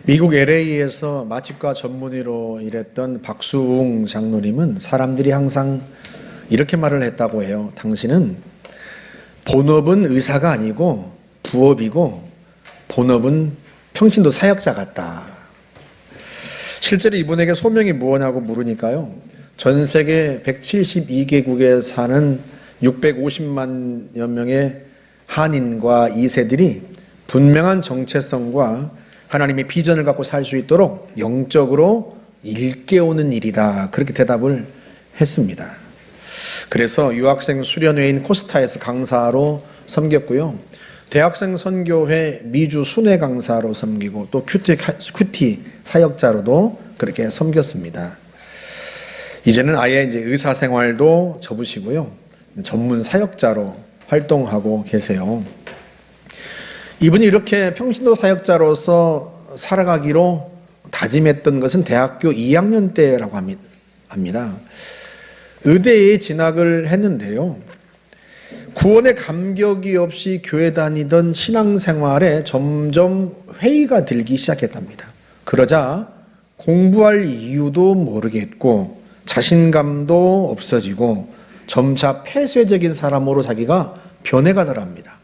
미국 LA에서 맛집과 전문의로 일했던 박수웅 장로님은 사람들이 항상 이렇게 말을 했다고 해요. 당신은 본업은 의사가 아니고 부업이고 본업은 평신도 사역자 같다. 실제로 이분에게 소명이 무엇냐고 물으니까요, 전 세계 172개국에 사는 650만여 명의 한인과 2세들이 분명한 정체성과 하나님의 비전을 갖고 살 수 있도록 영적으로 일깨우는 일이다, 그렇게 대답을 했습니다. 그래서 유학생 수련회인 코스타에서 강사로 섬겼고요, 대학생 선교회 미주 순회 강사로 섬기고 또 큐티 사역자로도 그렇게 섬겼습니다. 이제는 아예 이제 의사 생활도 접으시고요, 전문 사역자로 활동하고 계세요. 이분이 이렇게 평신도 사역자로서 살아가기로 다짐했던 것은 대학교 2학년 때라고 합니다. 의대에 진학을 했는데요, 구원의 감격이 없이 교회 다니던 신앙생활에 점점 회의가 들기 시작했답니다. 그러자 공부할 이유도 모르겠고 자신감도 없어지고 점차 폐쇄적인 사람으로 자기가 변해가더랍니다.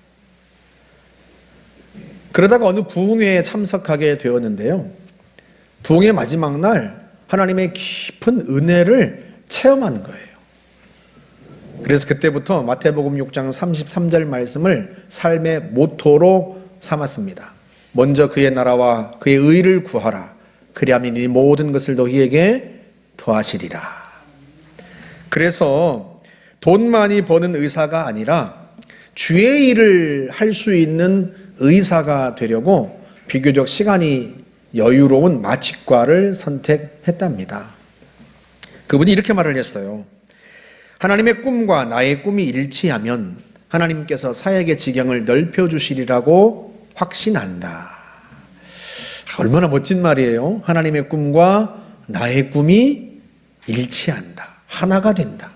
그러다가 어느 부흥회에 참석하게 되었는데요, 부흥회 마지막 날 하나님의 깊은 은혜를 체험한 거예요. 그래서 그때부터 마태복음 6장 33절 말씀을 삶의 모토로 삼았습니다. 먼저 그의 나라와 그의 의를 구하라. 그리하면 이 모든 것을 너희에게 더하시리라. 그래서 돈 많이 버는 의사가 아니라 주의 일을 할 수 있는 의사가 되려고 비교적 시간이 여유로운 마취과를 선택했답니다. 그분이 이렇게 말을 했어요. 하나님의 꿈과 나의 꿈이 일치하면 하나님께서 사역의 지경을 넓혀주시리라고 확신한다. 얼마나 멋진 말이에요. 하나님의 꿈과 나의 꿈이 일치한다. 하나가 된다.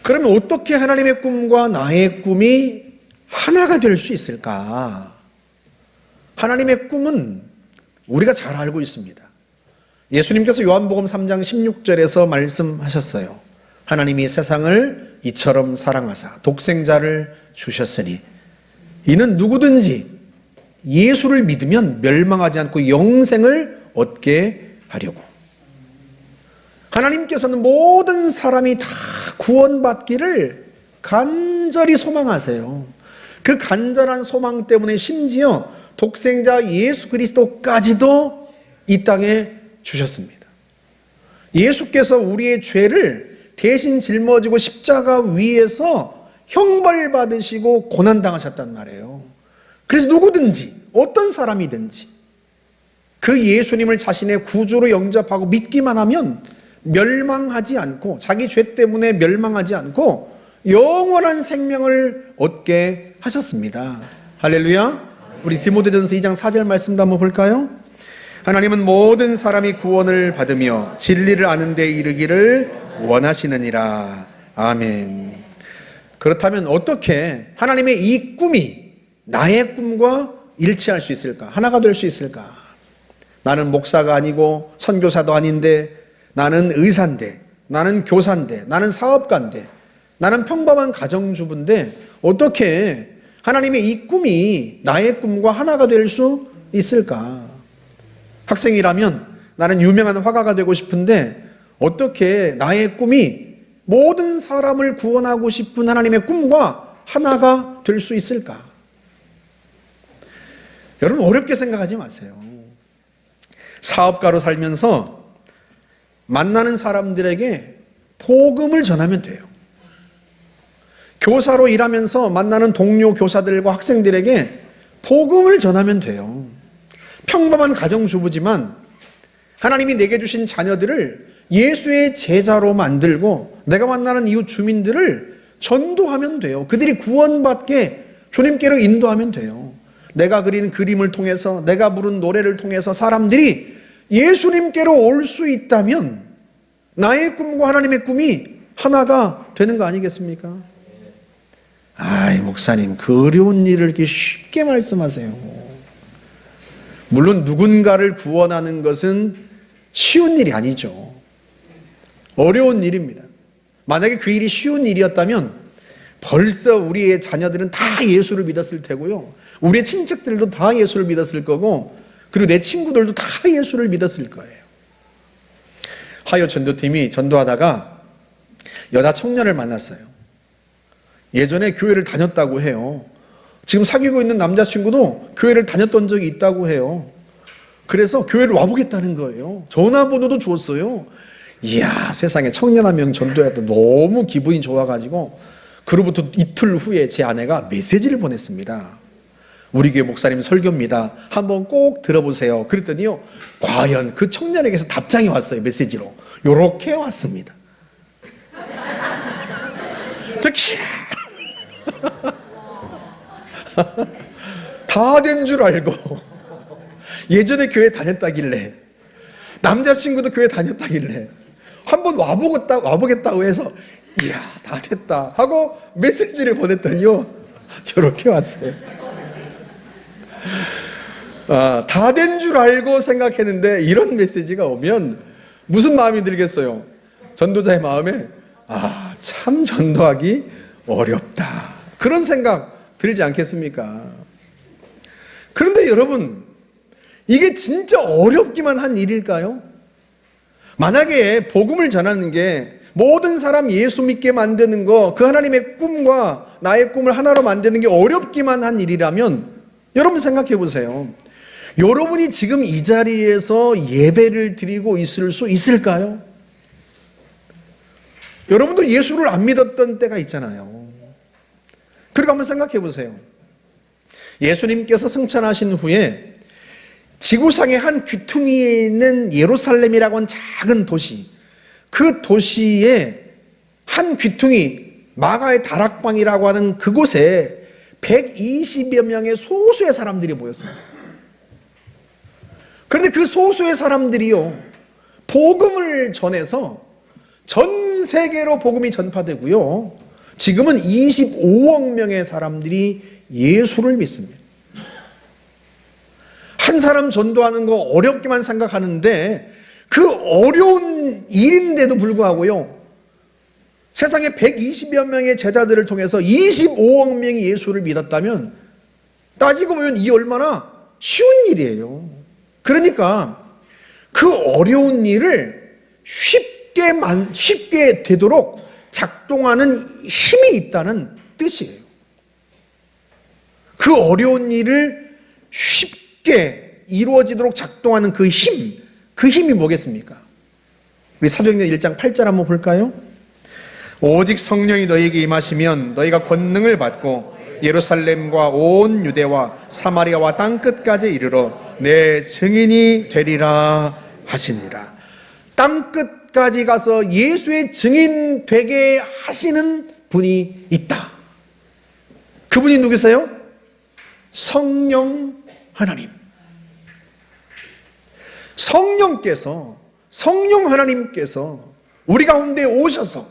그러면 어떻게 하나님의 꿈과 나의 꿈이 하나가 될 수 있을까? 하나님의 꿈은 우리가 잘 알고 있습니다. 예수님께서 요한복음 3장 16절에서 말씀하셨어요. 하나님이 세상을 이처럼 사랑하사 독생자를 주셨으니 이는 누구든지 예수를 믿으면 멸망하지 않고 영생을 얻게 하려고. 하나님께서는 모든 사람이 다 구원받기를 간절히 소망하세요. 그 간절한 소망 때문에 심지어 독생자 예수 그리스도까지도 이 땅에 주셨습니다. 예수께서 우리의 죄를 대신 짊어지고 십자가 위에서 형벌받으시고 고난당하셨단 말이에요. 그래서 누구든지 어떤 사람이든지 그 예수님을 자신의 구주로 영접하고 믿기만 하면 멸망하지 않고, 자기 죄 때문에 멸망하지 않고 영원한 생명을 얻게 하셨습니다. 할렐루야. 우리 디모데전서 2장 4절 말씀도 한번 볼까요? 하나님은 모든 사람이 구원을 받으며 진리를 아는 데 이르기를 원하시느니라. 아멘. 그렇다면 어떻게 하나님의 이 꿈이 나의 꿈과 일치할 수 있을까? 하나가 될 수 있을까? 나는 목사가 아니고 선교사도 아닌데, 나는 의사인데, 나는 교사인데, 나는 사업가인데, 나는 평범한 가정주부인데 어떻게 하나님의 이 꿈이 나의 꿈과 하나가 될 수 있을까? 학생이라면 나는 유명한 화가가 되고 싶은데 어떻게 나의 꿈이 모든 사람을 구원하고 싶은 하나님의 꿈과 하나가 될 수 있을까? 여러분, 어렵게 생각하지 마세요. 사업가로 살면서 만나는 사람들에게 복음을 전하면 돼요. 교사로 일하면서 만나는 동료 교사들과 학생들에게 복음을 전하면 돼요. 평범한 가정주부지만 하나님이 내게 주신 자녀들을 예수의 제자로 만들고 내가 만나는 이웃 주민들을 전도하면 돼요. 그들이 구원받게 주님께로 인도하면 돼요. 내가 그린 그림을 통해서, 내가 부른 노래를 통해서 사람들이 예수님께로 올 수 있다면 나의 꿈과 하나님의 꿈이 하나가 되는 거 아니겠습니까? 아이, 목사님, 그 어려운 일을 이렇게 쉽게 말씀하세요. 물론 누군가를 구원하는 것은 쉬운 일이 아니죠. 어려운 일입니다. 만약에 그 일이 쉬운 일이었다면 벌써 우리의 자녀들은 다 예수를 믿었을 테고요. 우리의 친척들도 다 예수를 믿었을 거고, 그리고 내 친구들도 다 예수를 믿었을 거예요. 하여 전도팀이 전도하다가 여자 청년을 만났어요. 예전에 교회를 다녔다고 해요. 지금 사귀고 있는 남자친구도 교회를 다녔던 적이 있다고 해요. 그래서 교회를 와보겠다는 거예요. 전화번호도 줬어요. 이야, 세상에 청년 한 명 전도했다. 너무 기분이 좋아가지고 그로부터 이틀 후에 제 아내가 메시지를 보냈습니다. 우리 교회 목사님 설교입니다. 한번 꼭 들어보세요. 그랬더니요, 과연 그 청년에게서 답장이 왔어요. 메시지로. 요렇게 왔습니다. 듣기 싫어. 다 된 줄 알고 예전에 교회 다녔다길래, 남자친구도 교회 다녔다길래 한번 와보겠다고 해서 이야, 다 됐다 하고 메시지를 보냈더니요, 이렇게 왔어요. 다 된 줄 알고 생각했는데 이런 메시지가 오면 무슨 마음이 들겠어요? 전도자의 마음에 참 전도하기 어렵다, 그런 생각 들지 않겠습니까? 그런데 여러분, 이게 진짜 어렵기만 한 일일까요? 만약에 복음을 전하는 게 모든 사람 예수 믿게 만드는 거, 그 하나님의 꿈과 나의 꿈을 하나로 만드는 게 어렵기만 한 일이라면 여러분 생각해 보세요. 여러분이 지금 이 자리에서 예배를 드리고 있을 수 있을까요? 여러분도 예수를 안 믿었던 때가 있잖아요. 그리고 한번 생각해 보세요. 예수님께서 승천하신 후에 지구상의 한 귀퉁이에 있는 예루살렘이라고 하는 작은 도시, 그 도시의 한 귀퉁이, 마가의 다락방이라고 하는 그곳에 120여 명의 소수의 사람들이 모였어요. 그런데 그 소수의 사람들이요, 복음을 전해서 전 세계로 복음이 전파되고요, 지금은 25억 명의 사람들이 예수를 믿습니다. 한 사람 전도하는 거 어렵게만 생각하는데, 그 어려운 일인데도 불구하고요, 세상에 120여 명의 제자들을 통해서 25억 명이 예수를 믿었다면 따지고 보면 이 얼마나 쉬운 일이에요. 그러니까 그 어려운 일을 쉽게 되도록 작동하는 힘이 있다는 뜻이에요. 그 어려운 일을 쉽게 이루어지도록 작동하는 그 힘, 그 힘이 뭐겠습니까? 우리 사도행전 1장 8절 한번 볼까요? 오직 성령이 너희에게 임하시면 너희가 권능을 받고 예루살렘과 온 유대와 사마리아와 땅끝까지 이르러 내 증인이 되리라 하시니라. 땅끝까지 가서 예수의 증인 되게 하시는 분이 있다. 그분이 누구세요? 성령 하나님. 성령 하나님께서 우리 가운데 오셔서,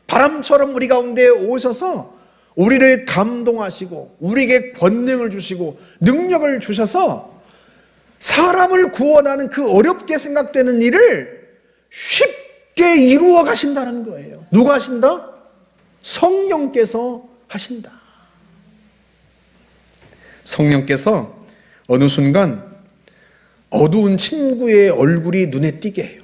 바람처럼 우리 가운데 오셔서 우리를 감동하시고 우리에게 권능을 주시고 능력을 주셔서 사람을 구원하는 그 어렵게 생각되는 일을 쉽게 이루어 가신다는 거예요. 누가 하신다? 성령께서 하신다. 성령께서 어느 순간 어두운 친구의 얼굴이 눈에 띄게 해요.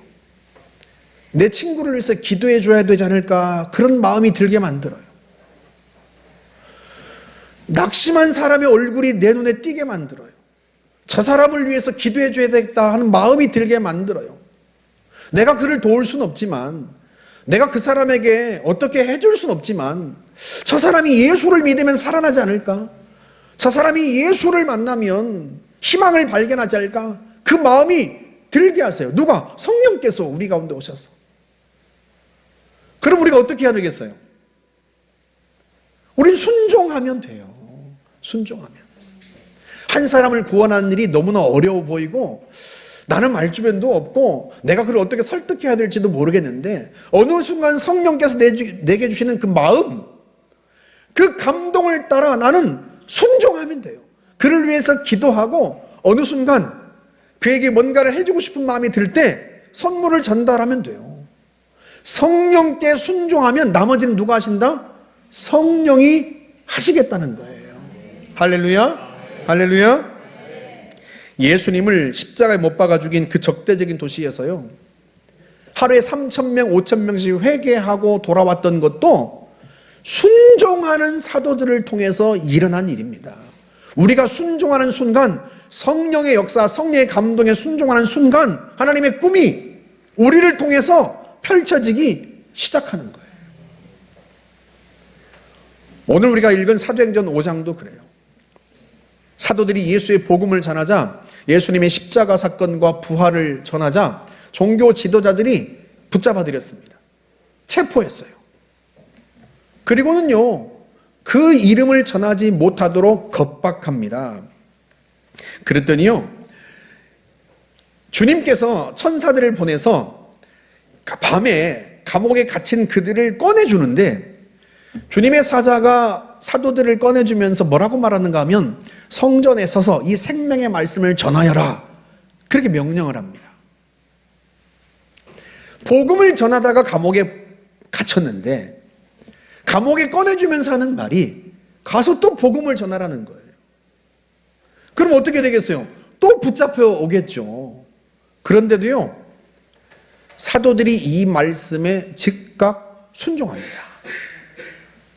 내 친구를 위해서 기도해 줘야 되지 않을까, 그런 마음이 들게 만들어요. 낙심한 사람의 얼굴이 내 눈에 띄게 만들어요. 저 사람을 위해서 기도해 줘야 되겠다 하는 마음이 들게 만들어요. 내가 그를 도울 수는 없지만, 내가 그 사람에게 어떻게 해줄 수는 없지만, 저 사람이 예수를 믿으면 살아나지 않을까? 저 사람이 예수를 만나면 희망을 발견하지 않을까? 그 마음이 들게 하세요. 누가? 성령께서 우리 가운데 오셔서. 그럼 우리가 어떻게 해야 되겠어요? 우린 순종하면 돼요. 순종하면. 한 사람을 구원하는 일이 너무나 어려워 보이고 나는 말주변도 없고 내가 그를 어떻게 설득해야 될지도 모르겠는데, 어느 순간 성령께서 내게 주시는 그 마음, 그 감동을 따라 나는 순종하면 돼요. 그를 위해서 기도하고 어느 순간 그에게 뭔가를 해주고 싶은 마음이 들 때 선물을 전달하면 돼요. 성령께 순종하면 나머지는 누가 하신다? 성령이 하시겠다는 거예요. 할렐루야. 할렐루야. 예수님을 십자가에 못 박아 죽인 그 적대적인 도시에서요, 하루에 3,000명, 5,000명씩 회개하고 돌아왔던 것도 순종하는 사도들을 통해서 일어난 일입니다. 우리가 순종하는 순간, 성령의 역사, 성령의 감동에 순종하는 순간 하나님의 꿈이 우리를 통해서 펼쳐지기 시작하는 거예요. 오늘 우리가 읽은 사도행전 5장도 그래요. 사도들이 예수의 복음을 전하자, 예수님의 십자가 사건과 부활을 전하자 종교 지도자들이 붙잡아들였습니다. 체포했어요. 그리고는요, 그 이름을 전하지 못하도록 겁박합니다. 그랬더니요, 주님께서 천사들을 보내서 밤에 감옥에 갇힌 그들을 꺼내주는데, 주님의 사자가 사도들을 꺼내주면서 뭐라고 말하는가 하면, 성전에 서서 이 생명의 말씀을 전하여라, 그렇게 명령을 합니다. 복음을 전하다가 감옥에 갇혔는데 감옥에 꺼내주면서 하는 말이 가서 또 복음을 전하라는 거예요. 그럼 어떻게 되겠어요? 또 붙잡혀 오겠죠. 그런데도요, 사도들이 이 말씀에 즉각 순종합니다.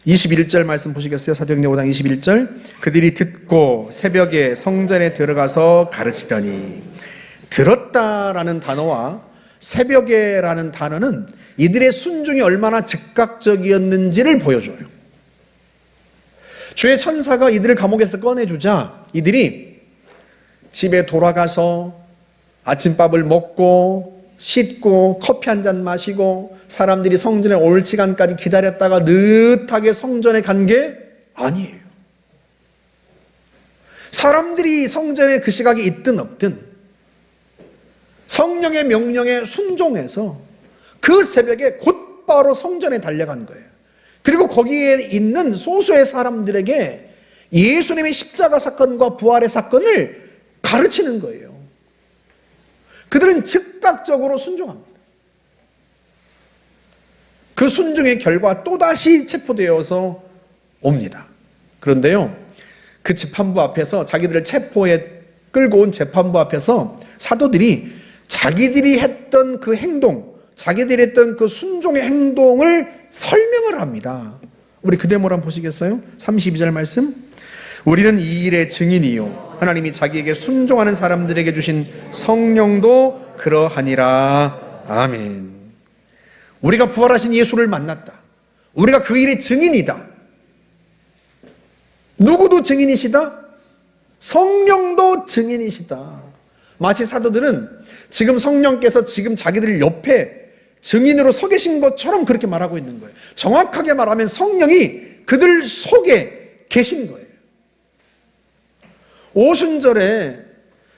21절 말씀 보시겠어요? 사도행전 5장 21절. 그들이 듣고 새벽에 성전에 들어가서 가르치더니, 들었다라는 단어와 새벽에라는 단어는 이들의 순종이 얼마나 즉각적이었는지를 보여줘요. 주의 천사가 이들을 감옥에서 꺼내주자 이들이 집에 돌아가서 아침밥을 먹고 씻고 커피 한 잔 마시고 사람들이 성전에 올 시간까지 기다렸다가 느긋하게 성전에 간 게 아니에요. 사람들이 성전에 그 시각에 있든 없든 성령의 명령에 순종해서 그 새벽에 곧바로 성전에 달려간 거예요. 그리고 거기에 있는 소수의 사람들에게 예수님의 십자가 사건과 부활의 사건을 가르치는 거예요. 그들은 즉각적으로 순종합니다. 그 순종의 결과 또다시 체포되어서 옵니다. 그런데요, 그 재판부 앞에서, 자기들을 체포해 끌고 온 재판부 앞에서 사도들이 자기들이 했던 그 행동, 자기들이 했던 그 순종의 행동을 설명을 합니다. 우리 그 데모를 한번 보시겠어요? 32절 말씀. 우리는 이 일의 증인이요, 하나님이 자기에게 순종하는 사람들에게 주신 성령도 그러하니라. 아멘. 우리가 부활하신 예수를 만났다. 우리가 그 일의 증인이다. 누구도 증인이시다? 성령도 증인이시다. 마치 사도들은 지금 성령께서 지금 자기들 옆에 증인으로 서 계신 것처럼 그렇게 말하고 있는 거예요. 정확하게 말하면 성령이 그들 속에 계신 거예요. 오순절에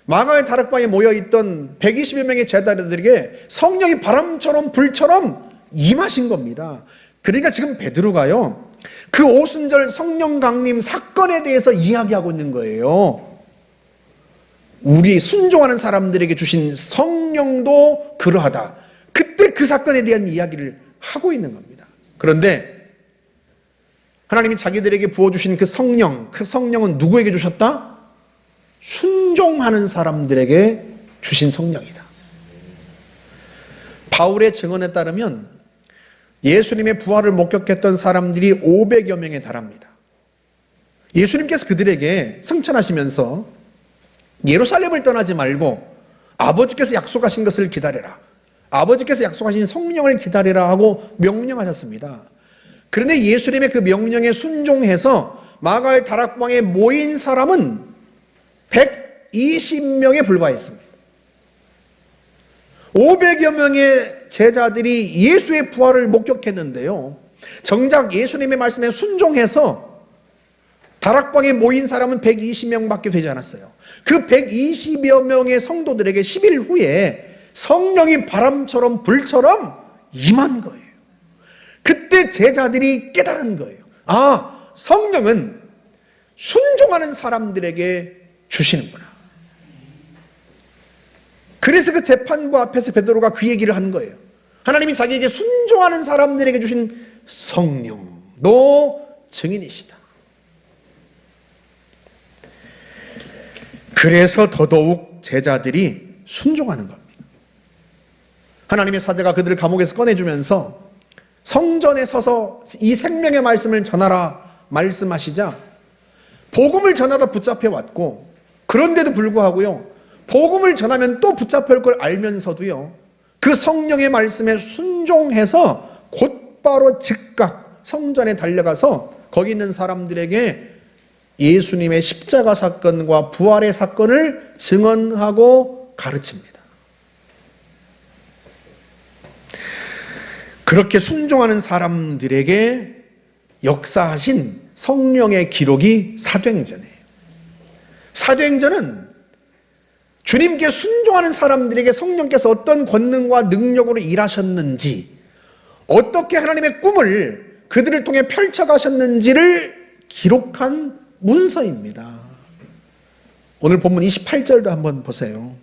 마가의 다락방에 모여있던 120여 명의 제자들에게 성령이 바람처럼 불처럼 임하신 겁니다. 그러니까 지금 베드로가요, 그 오순절 성령 강림 사건에 대해서 이야기하고 있는 거예요. 우리 순종하는 사람들에게 주신 성령도 그러하다. 그때 그 사건에 대한 이야기를 하고 있는 겁니다. 그런데 하나님이 자기들에게 부어주신 그 성령은 누구에게 주셨다? 순종하는 사람들에게 주신 성령이다. 바울의 증언에 따르면 예수님의 부활을 목격했던 사람들이 500여 명에 달합니다. 예수님께서 그들에게 승천하시면서 예루살렘을 떠나지 말고 아버지께서 약속하신 것을 기다려라, 아버지께서 약속하신 성령을 기다리라 하고 명령하셨습니다. 그런데 예수님의 그 명령에 순종해서 마가의 다락방에 모인 사람은 120명에 불과했습니다. 500여 명의 제자들이 예수의 부활을 목격했는데요, 정작 예수님의 말씀에 순종해서 다락방에 모인 사람은 120명밖에 되지 않았어요. 그 120여 명의 성도들에게 10일 후에 성령이 바람처럼 불처럼 임한 거예요. 그때 제자들이 깨달은 거예요. 아, 성령은 순종하는 사람들에게 주시는구나. 그래서 그 재판부 앞에서 베드로가 그 얘기를 한 거예요. 하나님이 자기에게 순종하는 사람들에게 주신 성령, 너 증인이시다. 그래서 더더욱 제자들이 순종하는 겁니다. 하나님의 사자가 그들을 감옥에서 꺼내주면서 성전에 서서 이 생명의 말씀을 전하라 말씀하시자 복음을 전하다 붙잡혀 왔고, 그런데도 불구하고요, 복음을 전하면 또 붙잡힐 걸 알면서도요, 그 성령의 말씀에 순종해서 곧바로 즉각 성전에 달려가서 거기 있는 사람들에게 예수님의 십자가 사건과 부활의 사건을 증언하고 가르칩니다. 그렇게 순종하는 사람들에게 역사하신 성령의 기록이 사도행전이에요. 사도행전은 주님께 순종하는 사람들에게 성령께서 어떤 권능과 능력으로 일하셨는지, 어떻게 하나님의 꿈을 그들을 통해 펼쳐가셨는지를 기록한 문서입니다. 오늘 본문 28절도 한번 보세요.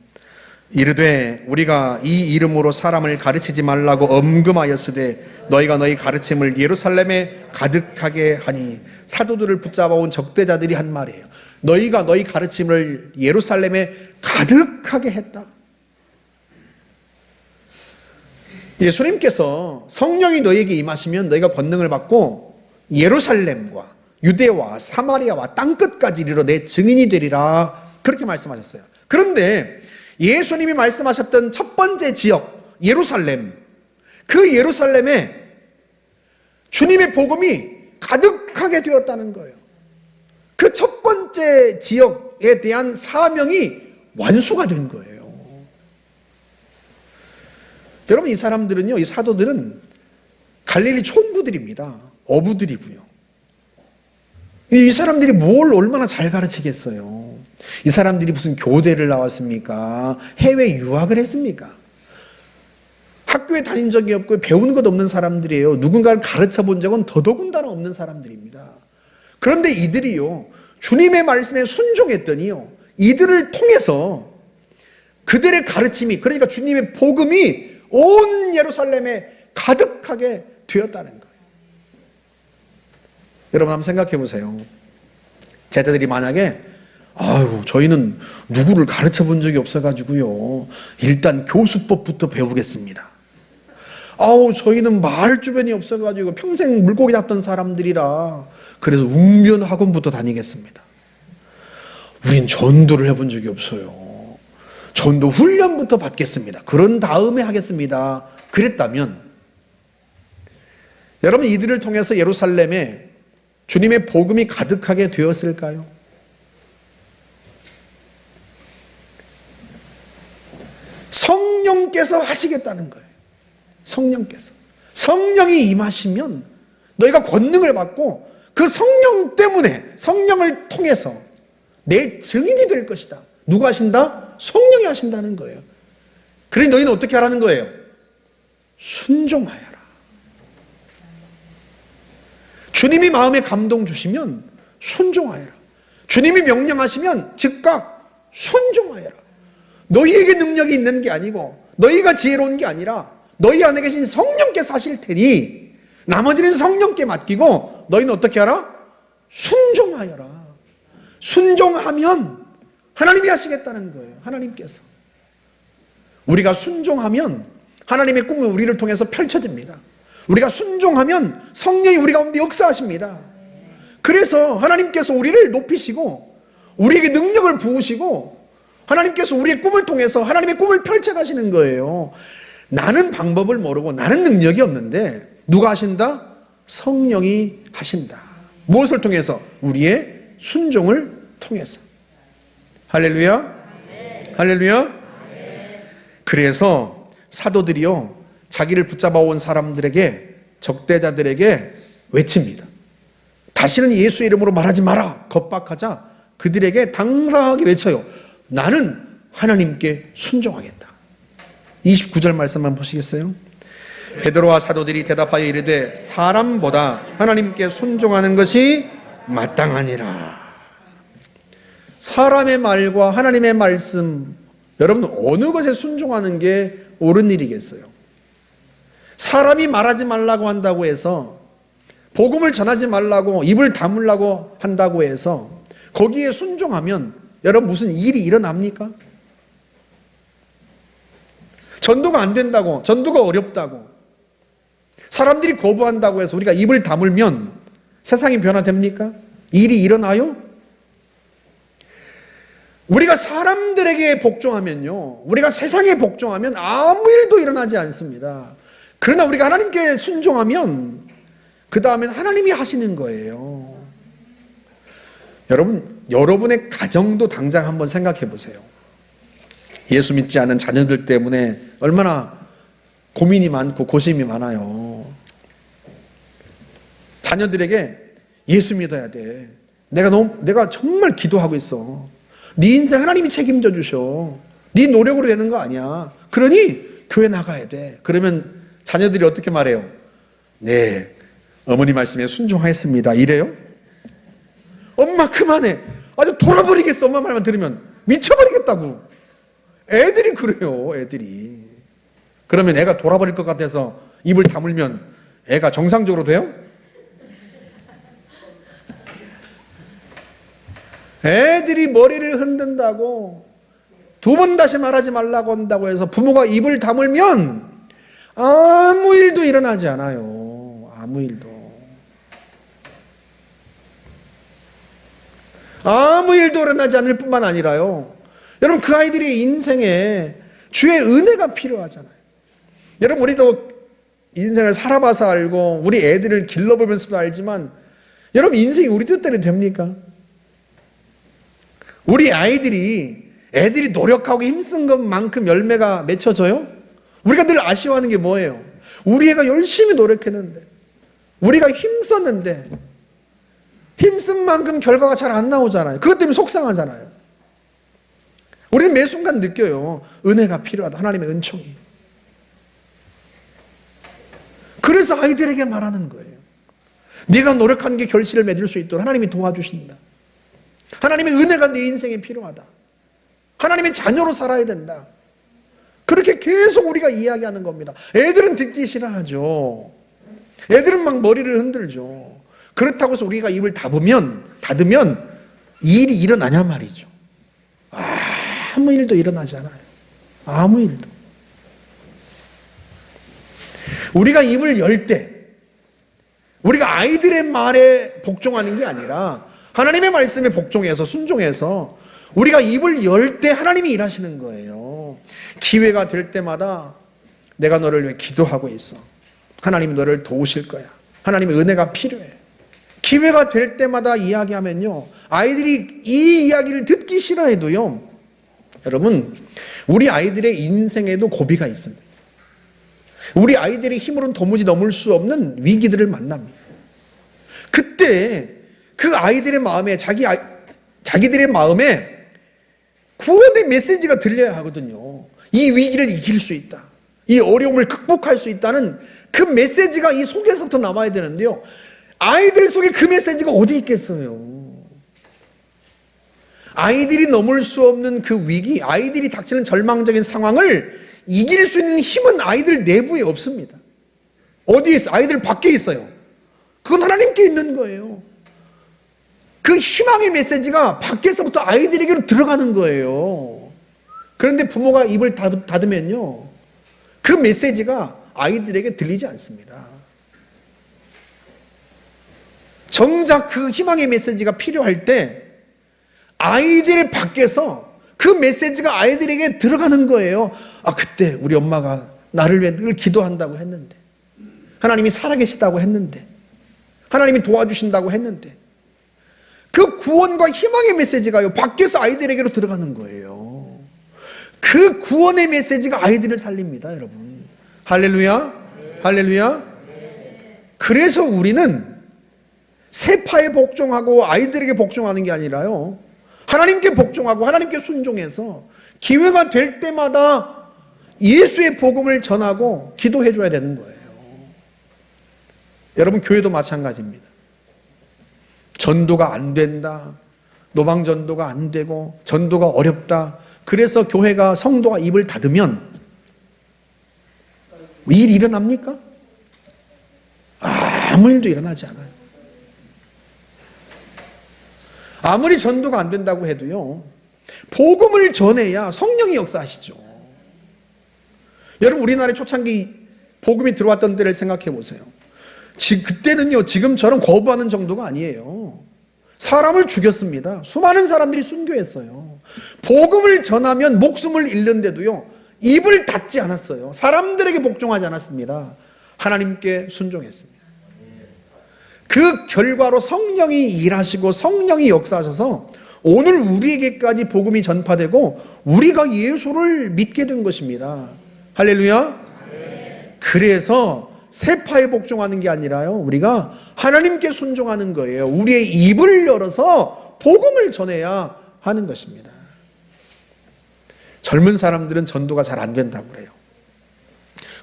이르되 우리가 이 이름으로 사람을 가르치지 말라고 엄금하였으되 너희가 너희 가르침을 예루살렘에 가득하게 하니, 사도들을 붙잡아온 적대자들이 한 말이에요. 너희가 너희 가르침을 예루살렘에 가득하게 했다. 예수님께서 성령이 너희에게 임하시면 너희가 권능을 받고 예루살렘과 유대와 사마리아와 땅끝까지 이르러 내 증인이 되리라, 그렇게 말씀하셨어요. 그런데 예수님이 말씀하셨던 첫 번째 지역 예루살렘, 그 예루살렘에 주님의 복음이 가득하게 되었다는 거예요. 그 첫 번째 지역에 대한 사명이 완수가 된 거예요. 여러분, 이 사람들은요, 이 사도들은 갈릴리 촌부들입니다. 어부들이고요. 이 사람들이 뭘 얼마나 잘 가르치겠어요. 이 사람들이 무슨 교대를 나왔습니까? 해외 유학을 했습니까? 학교에 다닌 적이 없고 배운 것 없는 사람들이에요. 누군가를 가르쳐 본 적은 더더군다나 없는 사람들입니다. 그런데 이들이요, 주님의 말씀에 순종했더니요, 이들을 통해서 그들의 가르침이, 그러니까 주님의 복음이 온 예루살렘에 가득하게 되었다는 거예요. 여러분 한번 생각해 보세요. 제자들이 만약에 저희는 누구를 가르쳐 본 적이 없어가지고요, 일단 교수법부터 배우겠습니다. 저희는 마을 주변이 없어가지고 평생 물고기 잡던 사람들이라 그래서 웅변 학원부터 다니겠습니다. 우린 전도를 해본 적이 없어요. 전도 훈련부터 받겠습니다. 그런 다음에 하겠습니다. 그랬다면, 여러분, 이들을 통해서 예루살렘에 주님의 복음이 가득하게 되었을까요? 성령께서 하시겠다는 거예요. 성령께서. 성령이 임하시면 너희가 권능을 받고 그 성령 때문에, 성령을 통해서 내 증인이 될 것이다. 누가 하신다? 성령이 하신다는 거예요. 그러니 너희는 어떻게 하라는 거예요? 순종하여라. 주님이 마음에 감동 주시면 순종하여라. 주님이 명령하시면 즉각 순종하여라. 너희에게 능력이 있는 게 아니고 너희가 지혜로운 게 아니라 너희 안에 계신 성령께서 하실 테니 나머지는 성령께 맡기고 너희는 어떻게 하라? 순종하여라. 순종하면 하나님이 하시겠다는 거예요. 하나님께서. 우리가 순종하면 하나님의 꿈은 우리를 통해서 펼쳐집니다. 우리가 순종하면 성령이 우리 가운데 역사하십니다. 그래서 하나님께서 우리를 높이시고 우리에게 능력을 부으시고 하나님께서 우리의 꿈을 통해서 하나님의 꿈을 펼쳐가시는 거예요. 나는 방법을 모르고 나는 능력이 없는데 누가 하신다? 성령이 하신다. 무엇을 통해서? 우리의 순종을 통해서. 할렐루야. 할렐루야. 그래서 사도들이요, 자기를 붙잡아온 사람들에게, 적대자들에게 외칩니다. 다시는 예수의 이름으로 말하지 마라. 겁박하자 그들에게 당당하게 외쳐요. 나는 하나님께 순종하겠다. 29절 말씀만 보시겠어요? 베드로와 사도들이 대답하여 이르되 사람보다 하나님께 순종하는 것이 마땅하니라. 사람의 말과 하나님의 말씀, 여러분, 어느 것에 순종하는 게 옳은 일이겠어요? 사람이 말하지 말라고 한다고 해서, 복음을 전하지 말라고, 입을 다물라고 한다고 해서 거기에 순종하면 여러분 무슨 일이 일어납니까? 전도가 안 된다고, 전도가 어렵다고, 사람들이 거부한다고 해서 우리가 입을 다물면 세상이 변화됩니까? 일이 일어나요? 우리가 사람들에게 복종하면요, 우리가 세상에 복종하면 아무 일도 일어나지 않습니다. 그러나 우리가 하나님께 순종하면 그 다음엔 하나님이 하시는 거예요. 여러분의 가정도 당장 한번 생각해 보세요. 예수 믿지 않는 자녀들 때문에 얼마나 고민이 많고 고심이 많아요. 자녀들에게 예수 믿어야 돼. 내가 정말 기도하고 있어. 네 인생 하나님이 책임져 주셔. 네 노력으로 되는 거 아니야. 그러니 교회 나가야 돼. 그러면 자녀들이 어떻게 말해요? 네, 어머니 말씀에 순종하겠습니다. 이래요? 엄마 그만해. 아주 돌아버리겠어. 엄마 말만 들으면 미쳐버리겠다고. 애들이 그래요. 애들이. 그러면 애가 돌아버릴 것 같아서 입을 다물면 애가 정상적으로 돼요? 애들이 머리를 흔든다고, 두 번 다시 말하지 말라고 한다고 해서 부모가 입을 다물면 아무 일도 일어나지 않아요. 아무 일도. 아무 일도 일어나지 않을 뿐만 아니라요, 여러분, 그 아이들의 인생에 주의 은혜가 필요하잖아요. 여러분, 우리도 인생을 살아봐서 알고 우리 애들을 길러보면서도 알지만, 여러분, 인생이 우리 뜻대로 됩니까? 우리 애들이 노력하고 힘쓴 것만큼 열매가 맺혀져요? 우리가 늘 아쉬워하는 게 뭐예요? 우리 애가 열심히 노력했는데, 우리가 힘썼는데 힘쓴 만큼 결과가 잘 안 나오잖아요. 그것 때문에 속상하잖아요. 우리는 매 순간 느껴요. 은혜가 필요하다. 하나님의 은총이. 그래서 아이들에게 말하는 거예요. 네가 노력한 게 결실을 맺을 수 있도록 하나님이 도와주신다. 하나님의 은혜가 네 인생에 필요하다. 하나님의 자녀로 살아야 된다. 그렇게 계속 우리가 이야기하는 겁니다. 애들은 듣기 싫어하죠. 애들은 막 머리를 흔들죠. 그렇다고 해서 우리가 입을 닫으면 일이 일어나냐 말이죠. 아무 일도 일어나지 않아요. 아무 일도. 우리가 입을 열 때, 우리가 아이들의 말에 복종하는 게 아니라 하나님의 말씀에 복종해서 순종해서 우리가 입을 열 때 하나님이 일하시는 거예요. 기회가 될 때마다 내가 너를 위해 기도하고 있어. 하나님이 너를 도우실 거야. 하나님의 은혜가 필요해. 기회가 될 때마다 이야기하면요, 아이들이 이 이야기를 듣기 싫어해도요, 여러분, 우리 아이들의 인생에도 고비가 있습니다. 우리 아이들의 힘으로는 도무지 넘을 수 없는 위기들을 만납니다. 그때 그 아이들의 마음에, 자기들의 마음에 구원의 메시지가 들려야 하거든요. 이 위기를 이길 수 있다, 이 어려움을 극복할 수 있다는 그 메시지가 이 속에서부터 남아야 되는데요, 아이들 속에 그 메시지가 어디 있겠어요? 아이들이 넘을 수 없는 그 위기, 아이들이 닥치는 절망적인 상황을 이길 수 있는 힘은 아이들 내부에 없습니다. 어디에 있어요? 아이들 밖에 있어요. 그건 하나님께 있는 거예요. 그 희망의 메시지가 밖에서부터 아이들에게로 들어가는 거예요. 그런데 부모가 입을 닫으면요, 그 메시지가 아이들에게 들리지 않습니다. 정작 그 희망의 메시지가 필요할 때 아이들의 밖에서 그 메시지가 아이들에게 들어가는 거예요. 그때 우리 엄마가 나를 위해 늘 기도한다고 했는데, 하나님이 살아계시다고 했는데, 하나님이 도와주신다고 했는데, 그 구원과 희망의 메시지가요, 밖에서 아이들에게로 들어가는 거예요. 그 구원의 메시지가 아이들을 살립니다, 여러분. 할렐루야? 할렐루야? 그래서 우리는 세파에 복종하고 아이들에게 복종하는 게 아니라요, 하나님께 복종하고 하나님께 순종해서 기회가 될 때마다 예수의 복음을 전하고 기도해 줘야 되는 거예요. 여러분, 교회도 마찬가지입니다. 전도가 안 된다, 노방전도가 안 되고 전도가 어렵다, 그래서 교회가 성도가 입을 닫으면 일이 일어납니까? 아무 일도 일어나지 않아요. 아무리 전도가 안 된다고 해도요, 복음을 전해야 성령이 역사하시죠. 여러분, 우리나라의 초창기 복음이 들어왔던 때를 생각해 보세요. 그때는요, 지금처럼 거부하는 정도가 아니에요. 사람을 죽였습니다. 수많은 사람들이 순교했어요. 복음을 전하면 목숨을 잃는데도요, 입을 닫지 않았어요. 사람들에게 복종하지 않았습니다. 하나님께 순종했습니다. 그 결과로 성령이 일하시고 성령이 역사하셔서 오늘 우리에게까지 복음이 전파되고 우리가 예수를 믿게 된 것입니다. 할렐루야. 그래서 세파에 복종하는 게 아니라요, 우리가 하나님께 순종하는 거예요. 우리의 입을 열어서 복음을 전해야 하는 것입니다. 젊은 사람들은 전도가 잘 안 된다고 그래요.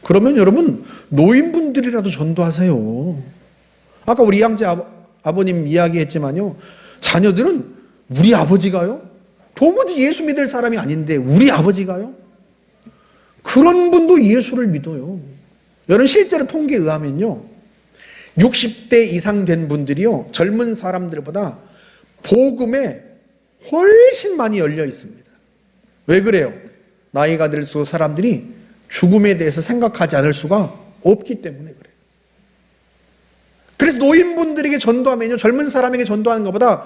그러면 여러분, 노인분들이라도 전도하세요. 아까 우리 양재 아버님 이야기했지만요, 자녀들은 우리 아버지가요? 도무지 예수 믿을 사람이 아닌데 우리 아버지가요? 그런 분도 예수를 믿어요. 여러분, 실제로 통계에 의하면요, 60대 이상 된 분들이요, 젊은 사람들보다 복음에 훨씬 많이 열려 있습니다. 왜 그래요? 나이가 들수록 사람들이 죽음에 대해서 생각하지 않을 수가 없기 때문에 그래요. 그래서 노인분들에게 전도하면요, 젊은 사람에게 전도하는 것보다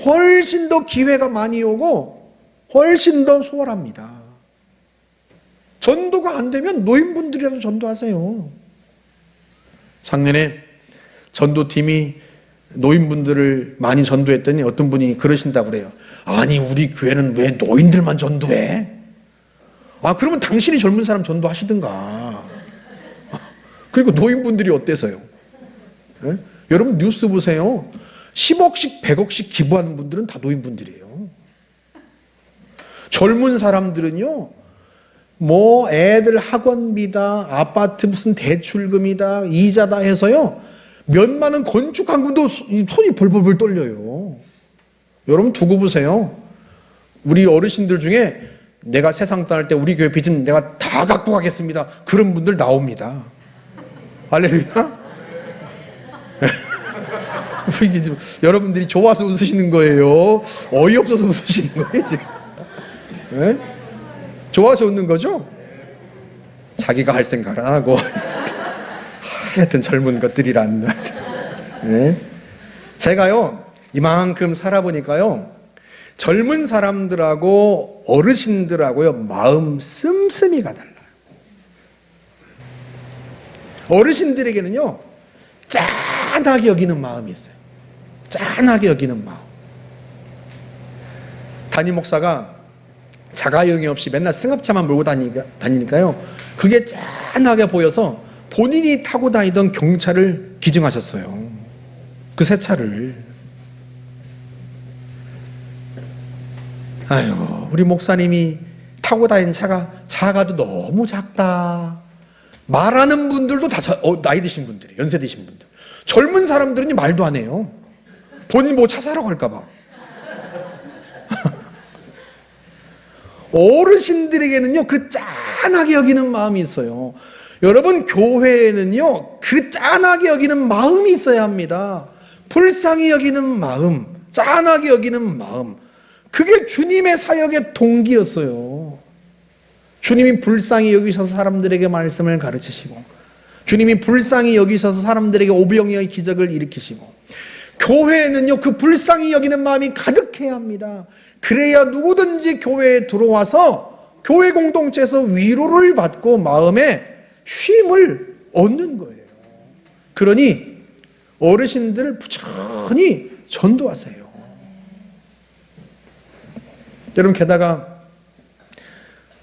훨씬 더 기회가 많이 오고 훨씬 더 수월합니다. 전도가 안 되면 노인분들이라도 전도하세요. 작년에 전도팀이 노인분들을 많이 전도했더니 어떤 분이 그러신다고 그래요. 아니, 우리 교회는 왜 노인들만 전도해? 그러면 당신이 젊은 사람 전도하시든가. 그리고 노인분들이 어때서요? 네? 여러분, 뉴스 보세요. 10억씩 100억씩 기부하는 분들은 다 노인분들이에요. 젊은 사람들은요, 뭐 애들 학원비다, 아파트 무슨 대출금이다, 이자다 해서요, 몇만 원 건축한 분도 손이 벌벌벌 떨려요. 여러분, 두고 보세요. 우리 어르신들 중에 내가 세상 떠날 때 우리 교회 빚은 내가 다 갖고 가겠습니다, 그런 분들 나옵니다. 할렐루야. 여러분들이 좋아서 웃으시는 거예요? 어이없어서 웃으시는 거예요, 지금? 네? 좋아서 웃는 거죠? 자기가 할 생각을 안 하고. 하여튼 젊은 것들이란. 네? 제가요, 이만큼 살아보니까요, 젊은 사람들하고 어르신들하고요, 마음 씀씀이가 달라요. 어르신들에게는요, 짠하게 여기는 마음이 있어요. 짠하게 여기는 마음. 담임 목사가 자가용이 없이 맨날 승합차만 몰고 다니니까요, 그게 짠하게 보여서 본인이 타고 다니던 경차를 기증하셨어요. 그 새 차를. 아유, 우리 목사님이 타고 다니는 차가 작아도 너무 작다. 말하는 분들도 다 나이 드신 분들이에요. 연세 드신 분들. 젊은 사람들은 말도 안 해요. 본인 뭐 차 사라고 할까봐. 어르신들에게는요, 그 짠하게 여기는 마음이 있어요. 여러분, 교회에는요, 그 짠하게 여기는 마음이 있어야 합니다. 불쌍히 여기는 마음, 짠하게 여기는 마음. 그게 주님의 사역의 동기였어요. 주님이 불쌍히 여기셔서 사람들에게 말씀을 가르치시고, 주님이 불쌍히 여기셔서 사람들에게 오병이어의 기적을 일으키시고, 교회에는요, 그 불쌍히 여기는 마음이 가득해야 합니다. 그래야 누구든지 교회에 들어와서 교회 공동체에서 위로를 받고 마음에 쉼을 얻는 거예요. 그러니 어르신들을 부지런히 전도하세요. 여러분, 게다가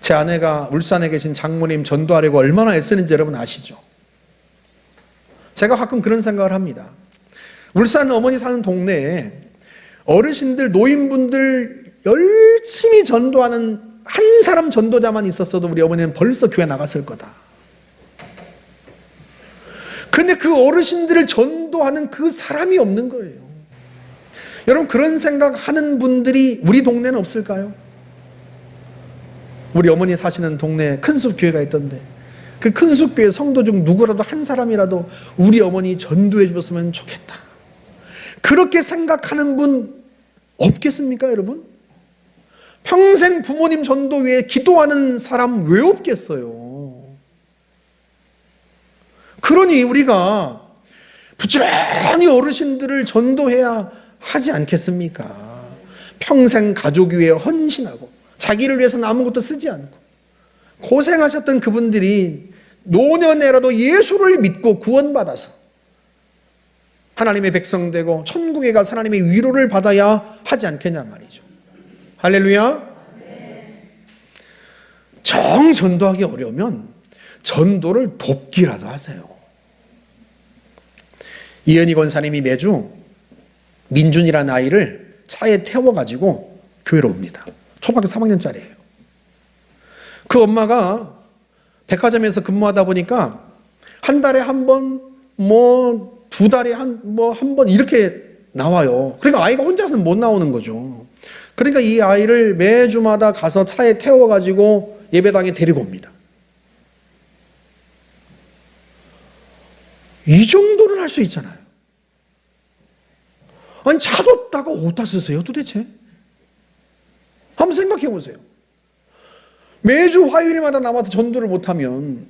제 아내가 울산에 계신 장모님 전도하려고 얼마나 애쓰는지 여러분 아시죠? 제가 가끔 그런 생각을 합니다. 울산 어머니 사는 동네에 어르신들, 노인분들 열심히 전도하는 한 사람 전도자만 있었어도 우리 어머니는 벌써 교회 나갔을 거다. 그런데 그 어르신들을 전도하는 그 사람이 없는 거예요. 여러분, 그런 생각하는 분들이 우리 동네는 없을까요? 우리 어머니 사시는 동네에 큰숲교회가 있던데 그 큰숲교회 성도 중 누구라도 한 사람이라도 우리 어머니 전도해 주었으면 좋겠다. 그렇게 생각하는 분 없겠습니까, 여러분? 평생 부모님 전도 위해 기도하는 사람 왜 없겠어요? 그러니 우리가 부지런히 어르신들을 전도해야 하지 않겠습니까? 평생 가족 위해 헌신하고 자기를 위해서는 아무것도 쓰지 않고 고생하셨던 그분들이 노년에라도 예수를 믿고 구원받아서 하나님의 백성 되고 천국에 가서 하나님의 위로를 받아야 하지 않겠냐 말이죠. 할렐루야. 정 전도하기 어려우면 전도를 돕기라도 하세요. 이은희 권사님이 매주 민준이라는 아이를 차에 태워가지고 교회로 옵니다. 초등학교 3학년짜리예요. 그 엄마가 백화점에서 근무하다 보니까 한 달에 한 번, 두 달에 한 번 이렇게 나와요. 그러니까 아이가 혼자서는 못 나오는 거죠. 그러니까 이 아이를 매주마다 가서 차에 태워가지고 예배당에 데리고 옵니다. 이 정도는 할 수 있잖아요. 아니, 차도 타고 어디다 쓰세요, 도대체? 한번 생각해 보세요. 매주 화요일마다 나와서 전도를 못하면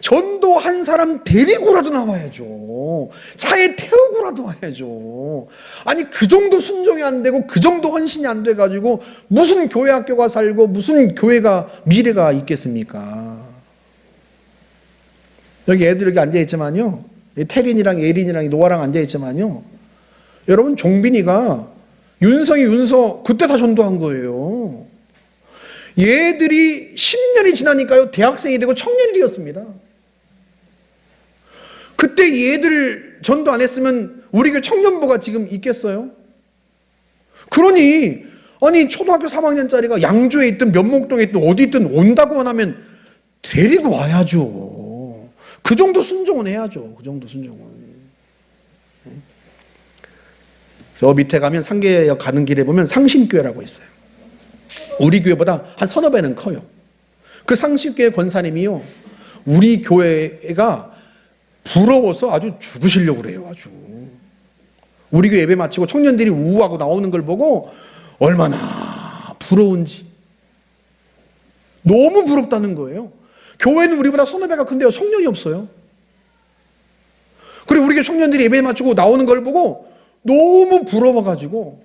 전도한 사람 데리고라도 나와야죠. 차에 태우고라도 와야죠. 아니, 그 정도 순종이 안 되고 그 정도 헌신이 안 돼가지고 무슨 교회 학교가 살고 무슨 교회가 미래가 있겠습니까? 여기 애들 여기 앉아있지만요, 태린이랑 예린이랑 노아랑 앉아있지만요, 여러분 종빈이가 윤서 그때 다 전도한 거예요. 얘들이 10년이 지나니까요 대학생이 되고 청년이 되었습니다. 그때 얘들 전도 안 했으면 우리 교회 청년부가 지금 있겠어요? 그러니 아니 초등학교 3학년짜리가 양주에 있든 면목동에 있든 어디 있든 온다고만 하면 데리고 와야죠. 그 정도 순종은 해야죠. 그 정도 순종은. 저 밑에 가면 상계역 가는 길에 보면 상신교회라고 있어요. 우리 교회보다 한 서너 배는 커요. 그 상신교회 권사님이요, 우리 교회가 부러워서 아주 죽으시려고 그래요. 아주 우리 교회 예배 마치고 청년들이 우우하고 나오는 걸 보고 얼마나 부러운지, 너무 부럽다는 거예요. 교회는 우리보다 서너 배가 큰데요 청년이 없어요. 그리고 우리 교회 청년들이 예배 마치고 나오는 걸 보고 너무 부러워가지고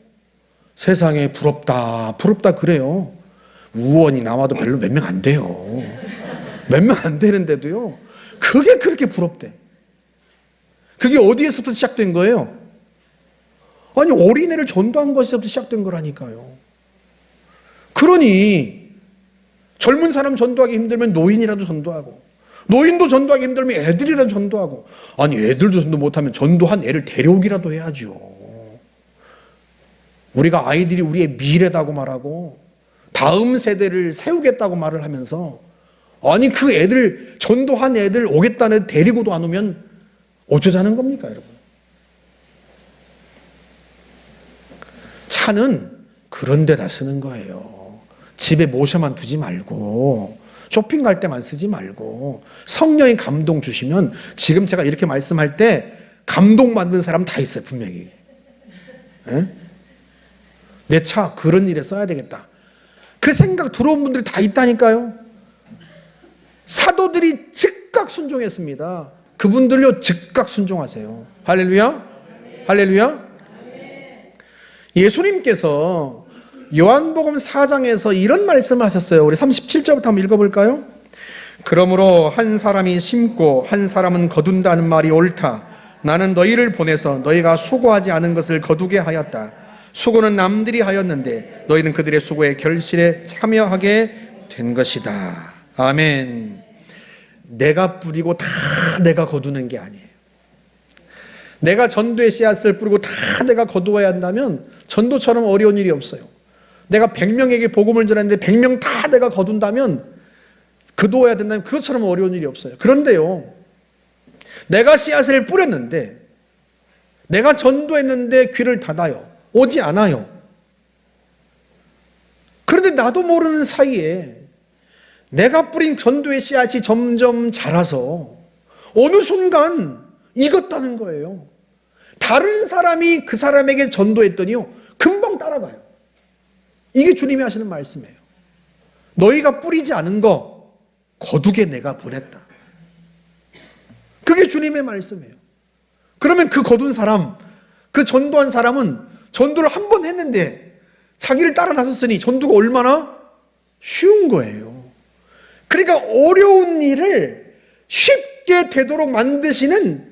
세상에 부럽다 그래요. 우원이 나와도 별로 몇 명 안 돼요. 몇 명 안 되는데도요 그게 그렇게 부럽대. 그게 어디에서부터 시작된 거예요? 아니, 어린애를 전도한 것에서부터 시작된 거라니까요. 그러니 젊은 사람 전도하기 힘들면 노인이라도 전도하고, 노인도 전도하기 힘들면 애들이라도 전도하고, 아니 애들도 전도 못하면 전도한 애를 데려오기라도 해야죠. 우리가 아이들이 우리의 미래다고 말하고 다음 세대를 세우겠다고 말을 하면서, 아니 그 애들 전도한 애들 오겠다는 애들 데리고도 안 오면 어쩌자는 겁니까, 여러분? 차는 그런 데다 쓰는 거예요. 집에 모셔만 두지 말고, 쇼핑 갈 때만 쓰지 말고, 성령의 감동 주시면, 지금 제가 이렇게 말씀할 때 감동받는 사람 다 있어요, 분명히. 내 차 그런 일에 써야 되겠다, 그 생각 들어온 분들이 다 있다니까요. 사도들이 즉각 순종했습니다. 그분들요 즉각 순종하세요. 할렐루야. 할렐루야. 예수님께서 요한복음 4장에서 이런 말씀을 하셨어요. 우리 37절부터 한번 읽어볼까요? 그러므로 한 사람이 심고 한 사람은 거둔다는 말이 옳다. 나는 너희를 보내서 너희가 수고하지 않은 것을 거두게 하였다. 수고는 남들이 하였는데 너희는 그들의 수고의 결실에 참여하게 된 것이다. 아멘. 내가 뿌리고 다 내가 거두는 게 아니에요. 내가 전도의 씨앗을 뿌리고 다 내가 거두어야 한다면 전도처럼 어려운 일이 없어요. 내가 100명에게 복음을 전했는데 100명 다 내가 거둔다면 거두어야 된다면 그것처럼 어려운 일이 없어요. 그런데요, 내가 씨앗을 뿌렸는데, 내가 전도했는데 귀를 닫아요. 오지 않아요. 그런데 나도 모르는 사이에 내가 뿌린 전도의 씨앗이 점점 자라서 어느 순간 익었다는 거예요. 다른 사람이 그 사람에게 전도했더니요, 금방 따라가요. 이게 주님이 하시는 말씀이에요. 너희가 뿌리지 않은 거 거두게 내가 보냈다. 그게 주님의 말씀이에요. 그러면 그 거둔 사람, 그 전도한 사람은 전도를 한 번 했는데 자기를 따라 나섰으니 전도가 얼마나 쉬운 거예요. 그러니까 어려운 일을 쉽게 되도록 만드시는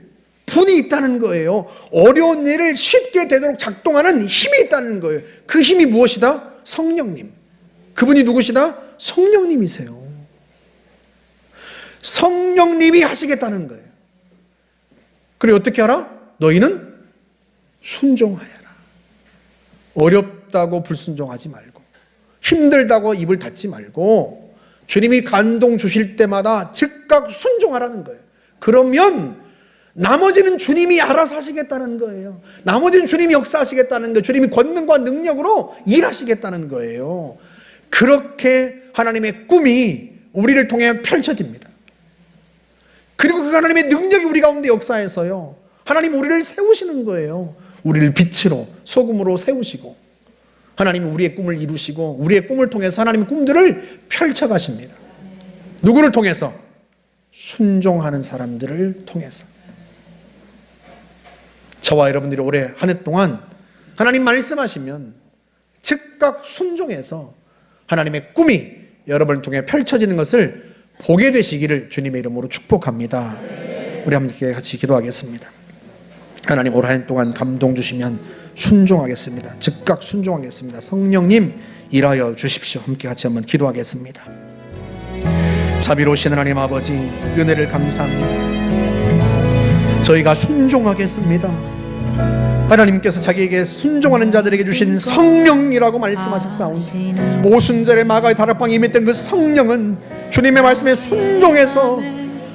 분이 있다는 거예요. 어려운 일을 쉽게 되도록 작동하는 힘이 있다는 거예요. 그 힘이 무엇이다? 성령님. 그분이 누구시다? 성령님이세요. 성령님이 하시겠다는 거예요. 그리고 어떻게 하라? 너희는 순종하여라. 어렵다고 불순종하지 말고, 힘들다고 입을 닫지 말고, 주님이 감동 주실 때마다 즉각 순종하라는 거예요. 그러면 나머지는 주님이 알아서 하시겠다는 거예요. 나머지는 주님이 역사하시겠다는 거예요. 주님이 권능과 능력으로 일하시겠다는 거예요. 그렇게 하나님의 꿈이 우리를 통해 펼쳐집니다. 그리고 그 하나님의 능력이 우리 가운데 역사해서요, 하나님 우리를 세우시는 거예요. 우리를 빛으로, 소금으로 세우시고, 하나님이 우리의 꿈을 이루시고, 우리의 꿈을 통해서 하나님의 꿈들을 펼쳐가십니다. 누구를 통해서? 순종하는 사람들을 통해서. 저와 여러분들이 올해 한 해 동안 하나님 말씀하시면 즉각 순종해서 하나님의 꿈이 여러분을 통해 펼쳐지는 것을 보게 되시기를 주님의 이름으로 축복합니다. 우리 함께 같이 기도하겠습니다. 하나님, 올 한 해 동안 감동 주시면 순종하겠습니다. 즉각 순종하겠습니다. 성령님 일하여 주십시오. 함께 같이 한번 기도하겠습니다. 자비로우신 하나님 아버지, 은혜를 감사합니다. 저희가 순종하겠습니다. 하나님께서 자기에게 순종하는 자들에게 주신 성령이라고 말씀하셨사오니, 오순절에 마가의 다락방에 임했던 그 성령은 주님의 말씀에 순종해서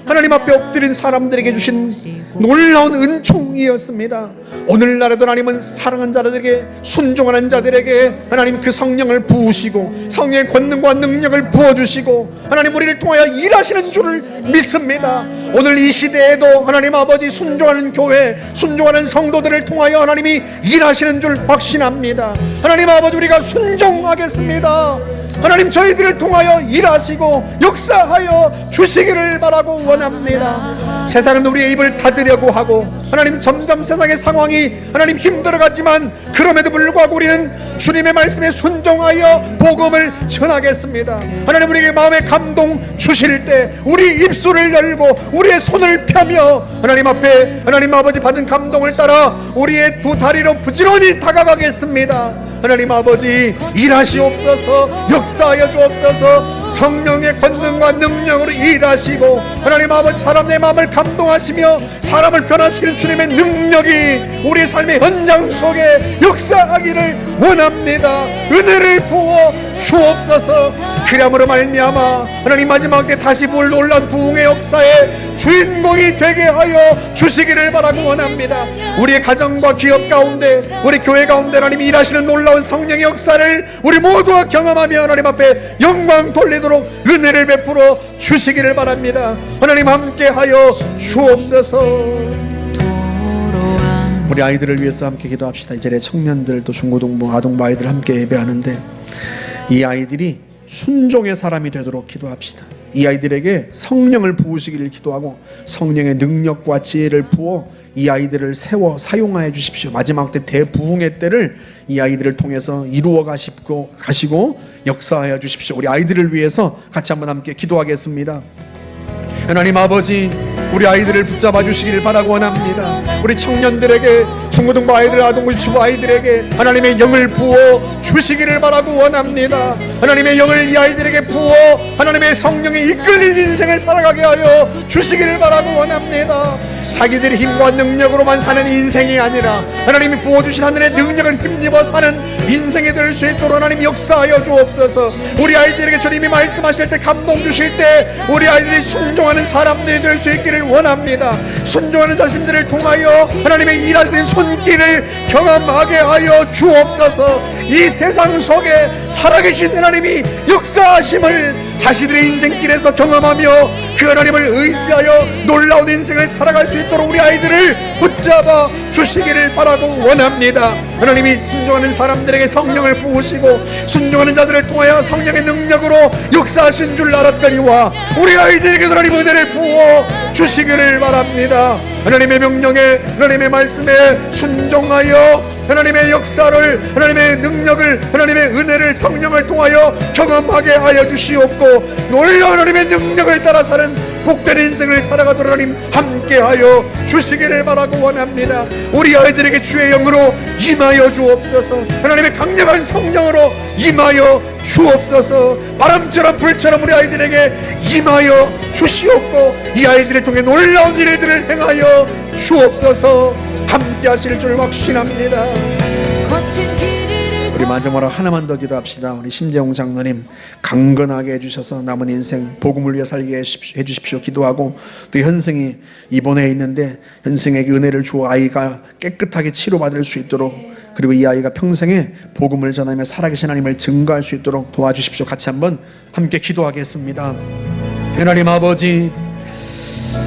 하나님 앞에 엎드린 사람들에게 주신 놀라운 은총이었습니다. 오늘날에도 하나님은 사랑하는 자들에게, 순종하는 자들에게 하나님 그 성령을 부으시고 성령의 권능과 능력을 부어주시고 하나님 우리를 통하여 일하시는 줄을 믿습니다. 오늘 이 시대에도 하나님 아버지 순종하는 교회, 순종하는 성도들을 통하여 하나님이 일하시는 줄 확신합니다. 하나님 아버지, 우리가 순종하겠습니다. 하나님, 저희들을 통하여 일하시고 역사하여 주시기를 바라고 원합니다. 세상은 우리의 입을 닫으려고 하고 하나님, 점점 세상의 상황이 하나님 힘들어가지만 그럼에도 불구하고 우리는 주님의 말씀에 순종하여 복음을 전하겠습니다. 하나님, 우리에게 마음의 감동 주실 때 우리 입술을 열고 우리의 손을 펴며 하나님 앞에 하나님 아버지 받은 감동을 따라 우리의 두 다리로 부지런히 다가가겠습니다. 하나님 아버지, 일하시옵소서, 역사하여 주옵소서. 성령의 권능과 능력으로 일하시고 하나님 아버지, 사람의 마음을 감동하시며 사람을 변화시키는 주님의 능력이 우리 삶의 현장 속에 역사하기를 원합니다. 은혜를 부어 주옵소서. 그리함으로 말미암아 하나님 마지막 때 다시 부을 놀라운 부흥의 역사의 주인공이 되게 하여 주시기를 바라고 원합니다. 우리의 가정과 기업 가운데, 우리 교회 가운데 하나님 일하시는 놀라운 성령의 역사를 우리 모두가 경험하며 하나님 앞에 영광 돌리도록 은혜를 베풀어 주시기를 바랍니다. 하나님 함께하여 주옵소서. 우리 아이들을 위해서 함께 기도합시다. 이제 청년들도 중고등부, 아동부 아이들 함께 예배하는데 이 아이들이 순종의 사람이 되도록 기도합시다. 이 아이들에게 성령을 부으시기를 기도하고 성령의 능력과 지혜를 부어 이 아이들을 세워 사용하여 주십시오. 마지막 때 대부흥의 때를 이 아이들을 통해서 이루어 가시고 역사하여 주십시오. 우리 아이들을 위해서 같이 한번 함께 기도하겠습니다. 하나님 아버지, 우리 아이들을 붙잡아 주시기를 바라고 원합니다. 우리 청년들에게, 중고등부 아이들, 아동부 유치부 아이들에게 하나님의 영을 부어 주시기를 바라고 원합니다. 하나님의 영을 이 아이들에게 부어 하나님의 성령에 이끌린 인생을 살아가게 하여 주시기를 바라고 원합니다. 자기들의 힘과 능력으로만 사는 인생이 아니라 하나님이 부어주신 하늘의 능력을 힘입어 사는 인생이 될 수 있도록 하나님 역사하여 주옵소서. 우리 아이들에게 주님이 말씀하실 때, 감동 주실 때 우리 아이들이 순종하는 사람들이 될 수 있기를 주시기를 원합니다. 순종하는 자신들을 통하여 하나님의 일하시는 손길을 경험하게 하여 주옵소서. 이 세상 속에 살아계신 하나님이 역사하심을 자신들의 인생길에서 경험하며 그 하나님을 의지하여 놀라운 인생을 살아갈 수 있도록 우리 아이들을 붙잡아 주시기를 바라고 원합니다. 하나님이 순종하는 사람들에게 성령을 부으시고 순종하는 자들을 통하여 성령의 능력으로 역사하신 줄 알았거니와 우리 아이들에게 하나님 은혜를 부어 주시기를 바랍니다. 하나님의 명령에 하나님의 말씀에 순종하여 하나님의 역사를 하나님의 능력을 하나님의 은혜를 성령을 통하여 경험하게 하여 주시옵고 놀라운 하나님의 능력을 따라 사는 복된 인생을 살아가도록 하나님 함께하여 주시기를 바라고 원합니다. 우리 아이들에게 주의 영으로 임하여 주옵소서. 하나님의 강력한 성령으로 임하여 주옵소서. 바람처럼 불처럼 우리 아이들에게 임하여 주시옵고 이 아이들을 통해 놀라운 일들을 행하여 주옵소서. 함께 하실 줄 확신합니다. 우리 마지막으로 하나만 더 기도합시다. 우리 심재용 장로님 강건하게 해주셔서 남은 인생 복음을 위해 살게 해주십시오 기도하고, 또 현승이 입원해 있는데 현승에게 은혜를 주어 아이가 깨끗하게 치료받을 수 있도록, 그리고 이 아이가 평생에 복음을 전하며 살아계신 하나님을 증거할 수 있도록 도와주십시오. 같이 한번 함께 기도하겠습니다. 하나님 아버지,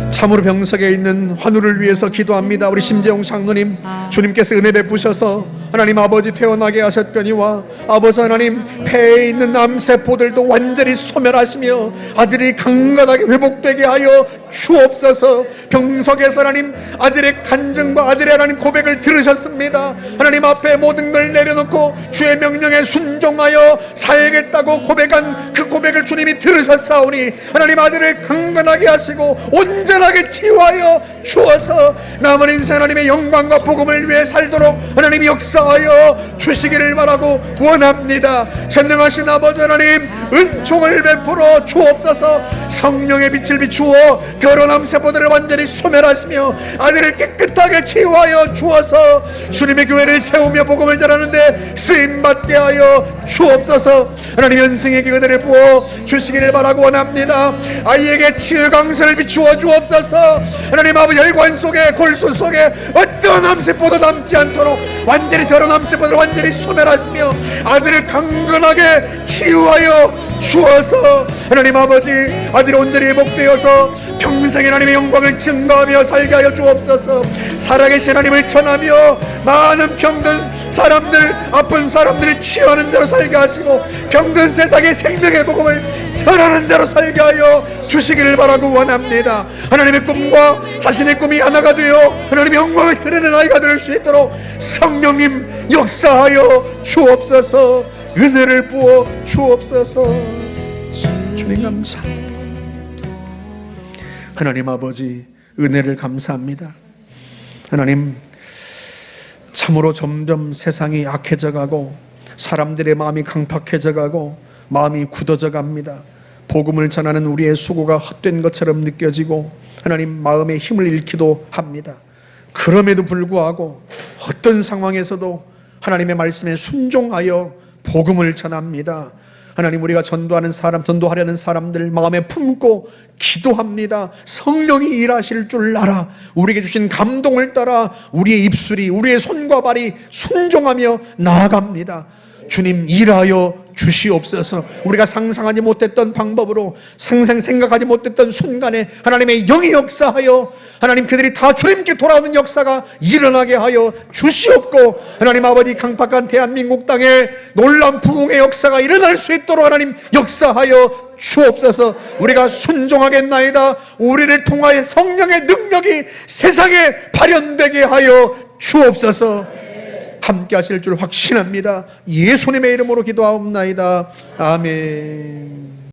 참으로 병석에 있는 환우를 위해서 기도합니다. 우리 심재용 장로님 주님께서 은혜 베푸셔서 하나님 아버지 퇴원하게 하셨거니와 아버지 하나님 폐에 있는 암세포들도 완전히 소멸하시며 아들이 강건하게 회복되게 하여 주옵소서. 병석에서 하나님 아들의 간증과 아들의 하나님 고백을 들으셨습니다. 하나님 앞에 모든 걸 내려놓고 주의 명령에 순종하여 살겠다고 고백한 그 고백을 주님이 들으셨사오니 하나님 아들을 강건하게 하시고 온전하게 치유하여 주어서 남은 인생 하나님의 영광과 복음을 위해 살도록 하나님이 역사하여 주시기를 바라고 원합니다. 전능하신 아버지 하나님 은총을 베풀어 주옵소서. 성령의 빛을 비추어 결혼암 세포들을 완전히 소멸하시며 아들을 깨끗하게 치유하여 주어서 주님의 교회를 세우며 복음을 전하는데 쓰임받게 하여 주옵소서. 하나님 현승에게 은혜를 부어 주시기를 바라고 원합니다. 아이에게 치유 강세를 비추어 주옵소서. 하나님 아버지 혈관 속에 골수 속에 어떤 암세포도 남지 않도록 완전히 더러운 암세포들을 완전히 소멸하시며 아들을 강건하게 치유하여 주어서 하나님 아버지 아들이 온전히 회복되어서 평생에 하나님의 영광을 증거하며 살게 하여 주옵소서. 살아계신 하나님을 전하며 많은 병든 사람들, 아픈 사람들을 치유하는 자로 살게 하시고 병든 세상의 생명의 복음을 전하는 자로 살게 하여 주시기를 바라고 원합니다. 하나님의 꿈과 자신의 꿈이 하나가 되어 하나님의 영광을 드러내는 아이가 될 수 있도록 성령님 역사하여 주옵소서. 은혜를 부어 주옵소서. 주님 감사합니다. 하나님 아버지 은혜를 감사합니다. 하나님 참으로 점점 세상이 악해져 가고 사람들의 마음이 강팍해져 가고 마음이 굳어져 갑니다. 복음을 전하는 우리의 수고가 헛된 것처럼 느껴지고 하나님 마음의 힘을 잃기도 합니다. 그럼에도 불구하고 어떤 상황에서도 하나님의 말씀에 순종하여 복음을 전합니다. 하나님 우리가 전도하려는 사람들 마음에 품고 기도합니다. 성령이 일하실 줄 알아 우리에게 주신 감동을 따라 우리의 입술이 우리의 손과 발이 순종하며 나아갑니다. 주님 일하여 주시옵소서. 우리가 상상하지 못했던 방법으로 생각하지 못했던 순간에 하나님의 영이 역사하여 하나님 그들이 다 주님께 돌아오는 역사가 일어나게 하여 주시옵고 하나님 아버지 강팍한 대한민국 땅에 놀라운 부흥의 역사가 일어날 수 있도록 하나님 역사하여 주옵소서. 우리가 순종하겠나이다. 우리를 통하여 성령의 능력이 세상에 발현되게 하여 주옵소서. 함께 하실 줄 확신합니다. 예수님의 이름으로 기도하옵나이다. 아멘.